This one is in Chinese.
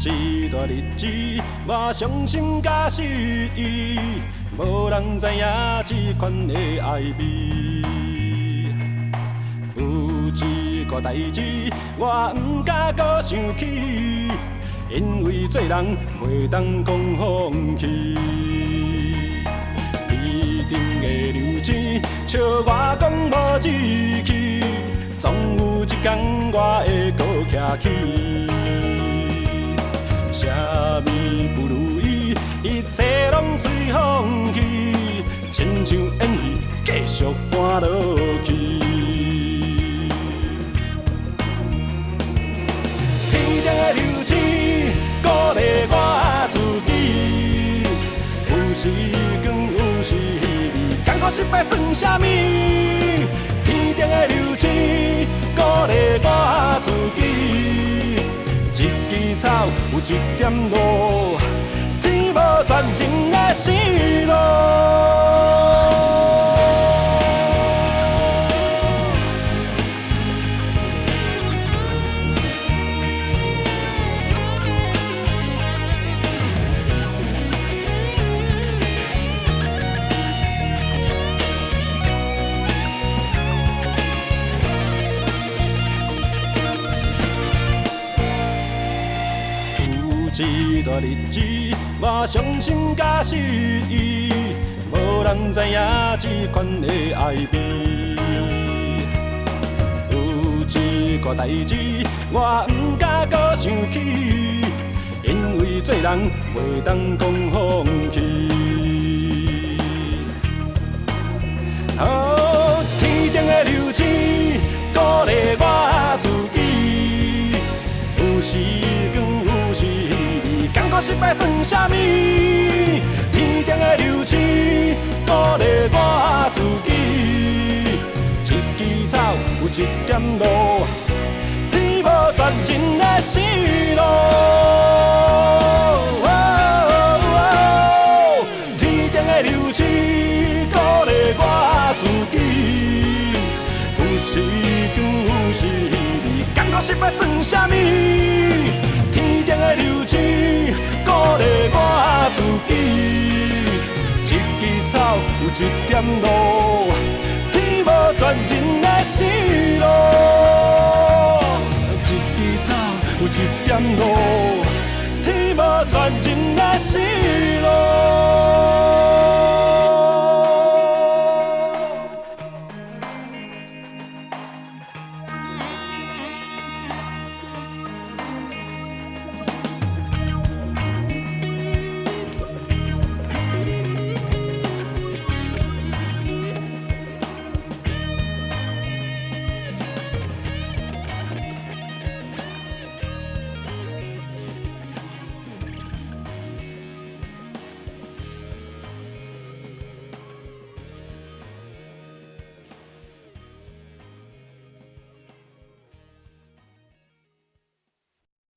一段日子，我伤心甲失意，无人知影这款的爱味。有一个代志，我毋敢搁想起，因为做人袂当讲放弃。天顶的流星笑我讲无志气，总有一天我会搁徛起。啥物不如意，一切拢随风去，亲像演戏，继续搬落去。天顶的流星鼓励我自己，有时光有时味，艰苦失败算啥物？天顶的流星鼓励我自己。一枝草有一点露，天无全情的死路。一段日子，我伤心甲失意，无人知影这款的爱味。有一个代志，我毋敢搁想起，因为做人袂当讲放弃。哦，天顶的流星鼓励我自己，有时光有时味，艰苦失败算啥物？天顶的流星鼓励我自己，一枝草有一点露，天无全人的死路。天顶的流星鼓励我自己，有时光有时味，艰苦失败算啥物？天顶的流星鼓励我自己，一枝草有一点露，天无全人的死路。一枝草有一点露，天无全人的死路。